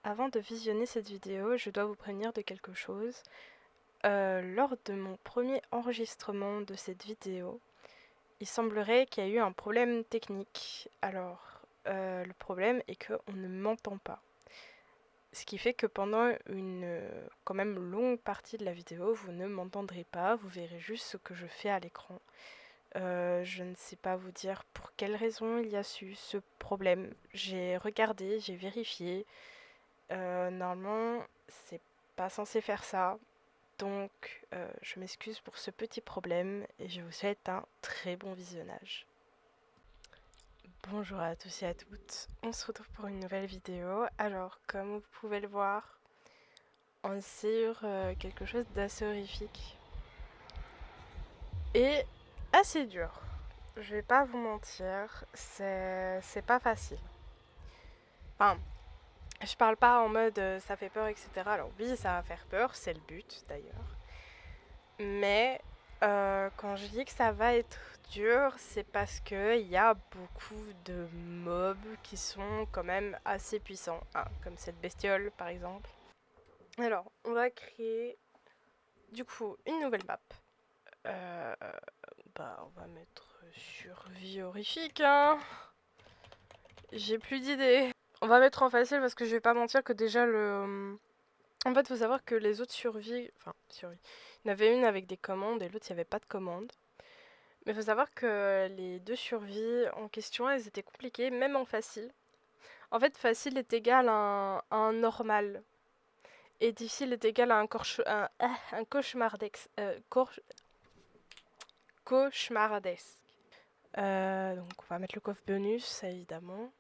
avant de visionner cette vidéo, je dois vous prévenir de quelque chose. Lors de mon premier enregistrement de cette vidéo, il semblerait qu'il y a eu un problème technique. Alors, le problème est qu'on ne m'entend pas. Ce qui fait que pendant une quand même longue partie de la vidéo, vous ne m'entendrez pas, vous verrez juste ce que je fais à l'écran. Je ne sais pas vous dire pour quelle raison il y a eu ce problème. J'ai regardé, j'ai vérifié. Normalement, c'est pas censé faire ça. Donc, je m'excuse pour ce petit problème et je vous souhaite un très bon visionnage. Bonjour à tous et à toutes. On se retrouve pour une nouvelle vidéo. Alors, comme vous pouvez le voir, on est sur quelque chose d'assez horrifique et assez dur. Je vais pas vous mentir, c'est pas facile. Enfin, je parle pas en mode ça fait peur, etc. Alors oui, ça va faire peur, c'est le but d'ailleurs. Mais quand je dis que ça va être dur, c'est parce qu'il y a beaucoup de mobs qui sont quand même assez puissants. Ah, comme cette bestiole par exemple. Alors, on va créer du coup une nouvelle map. Euh, on va mettre survie horrifique, hein. J'ai plus d'idées. On va mettre en facile parce que je vais pas mentir que déjà le... En fait, faut savoir que les autres survies... Enfin, survie. Il y en avait une avec des commandes et l'autre, il n'y avait pas de commande. Mais faut savoir que les deux survies en question, elles étaient compliquées, même en facile. En fait, facile est égal à un normal. Et difficile est égal à un cauchemardesque. Cauchemardesque. Donc on va mettre le coffre bonus, ça évidemment.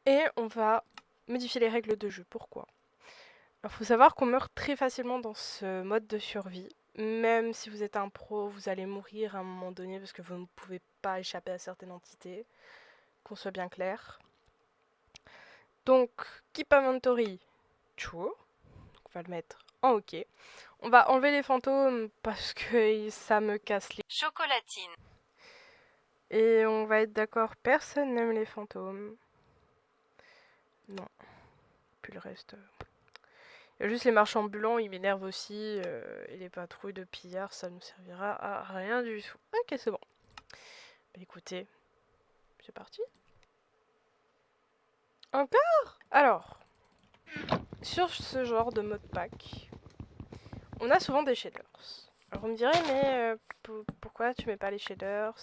Et on va modifier les règles de jeu. Pourquoi? Alors faut savoir qu'on meurt très facilement dans ce mode de survie. Même si vous êtes un pro, vous allez mourir à un moment donné parce que vous ne pouvez pas échapper à certaines entités. Qu'on soit bien clair. Donc, Keep Inventory, True. On va le mettre en OK. On va enlever les fantômes parce que ça me casse les... Chocolatine. Et on va être d'accord, personne n'aime les fantômes. Non, puis le reste... Il y a juste les marchands ambulants, ils m'énervent aussi. Et les patrouilles de pillards, ça ne servira à rien du tout. Ok, c'est bon. Bah, écoutez, c'est parti. Encore? Alors, sur ce genre de mode pack, on a souvent des shaders. Alors vous me direz, mais pourquoi tu mets pas les shaders?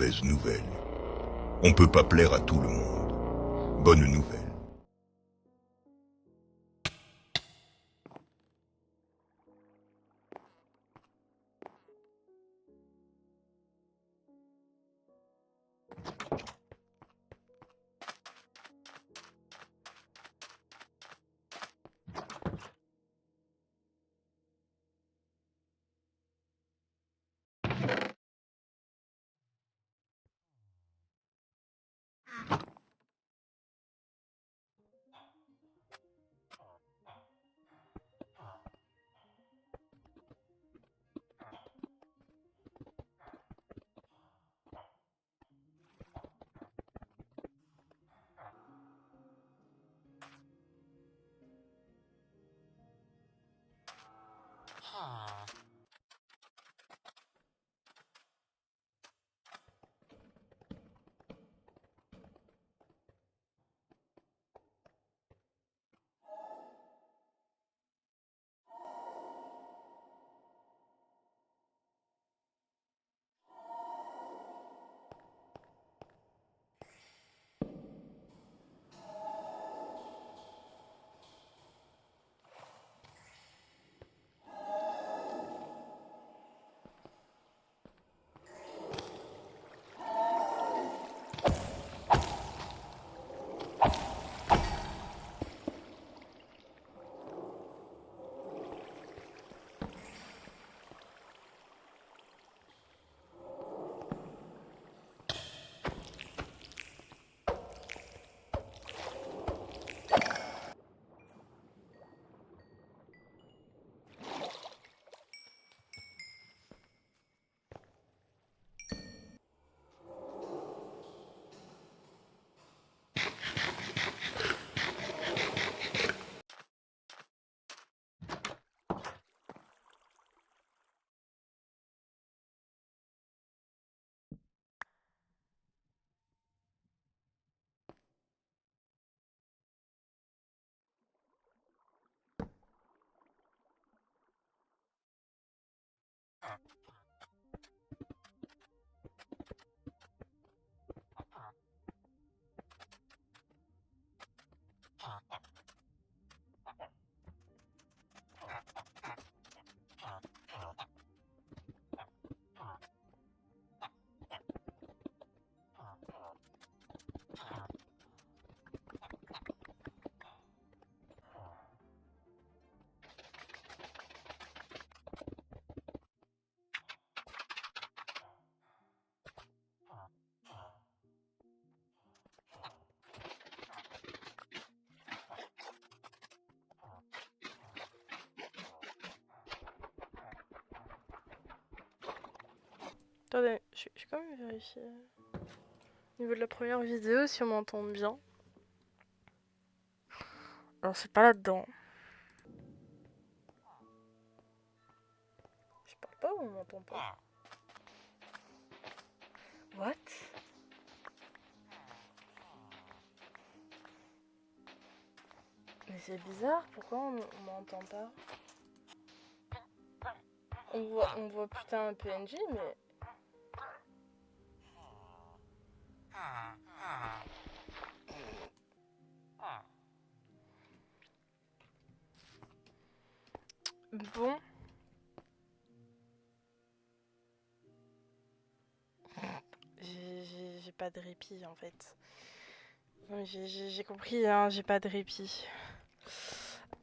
mauvaise nouvelle. On peut pas plaire à tout le monde. Bonne nouvelle. Attendez, je vais quand même vérifier. Au niveau de la première vidéo, si on m'entend bien. Alors, c'est pas là-dedans. Je parle pas ou on m'entend pas? What? Mais c'est bizarre, pourquoi on m'entend pas? On voit putain un PNJ, mais... Bon. J'ai pas de répit, en fait. J'ai compris, hein, j'ai pas de répit.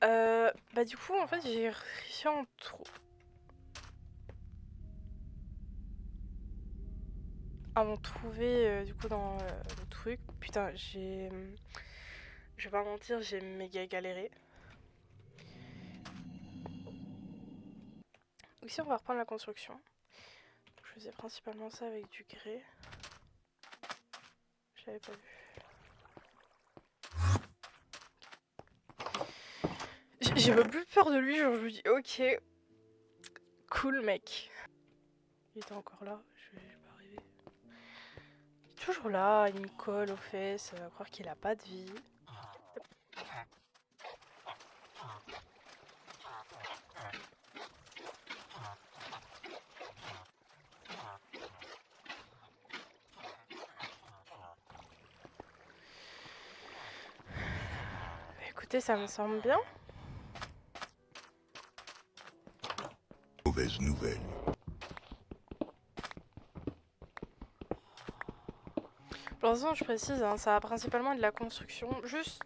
Bah du coup, en fait, j'ai réussi à en trouver, du coup, dans le truc. Putain, je vais pas mentir, j'ai méga galéré. Ici, on va reprendre la construction. Je faisais principalement ça avec du grès. Je l'avais pas vu. J'ai pas plus peur de lui, genre je me dis ok, cool mec. Il était encore là, je vais pas arriver. Il est toujours là, il me colle aux fesses, à croire qu'il a pas de vie. Écoutez, ça me semble bien. Mauvaise nouvelle. Pour l'instant, je précise, hein, ça a principalement de la construction. Juste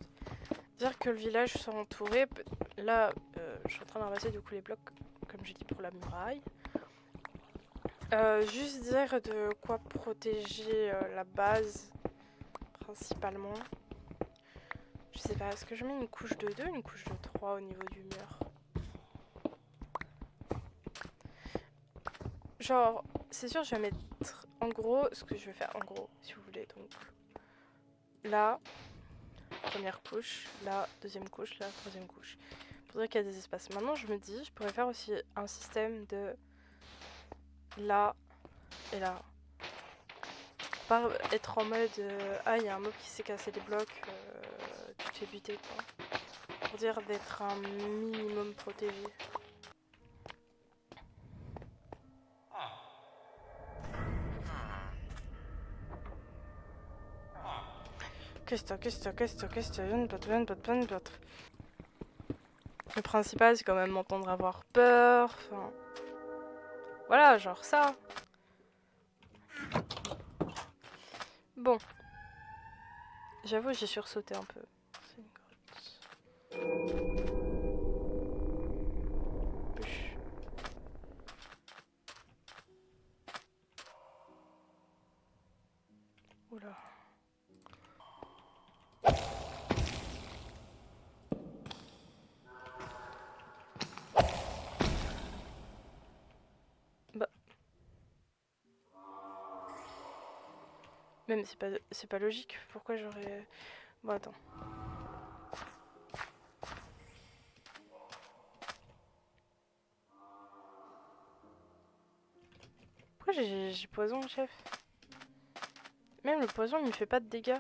dire que le village soit entouré. Là, je suis en train de ramasser du coup les blocs, comme j'ai dit, pour la muraille. Juste dire de quoi protéger la base, principalement. Je sais pas, est-ce que je mets une couche de 2 ou une couche de 3 au niveau du mur? Genre, c'est sûr, je vais mettre en gros ce que je vais faire, en gros, si vous voulez. Donc là, première couche, là, deuxième couche, là, troisième couche. Pour dire qu'il y a des espaces. Maintenant, je me dis, je pourrais faire aussi un système de là et là. Pas être en mode ah, il y a un mob qui s'est cassé les blocs, tu te fais buter quoi. Pour dire d'être un minimum protégé. Le principal, c'est quand même m'entendre avoir peur. Enfin. Voilà, genre ça. Bon. J'avoue, j'ai sursauté un peu. C'est une grotte. Bûche. Oula. Bah. Même c'est pas logique. Pourquoi j'aurais. Bon, attends. Pourquoi j'ai poison, chef? Même le poison, il me fait pas de dégâts.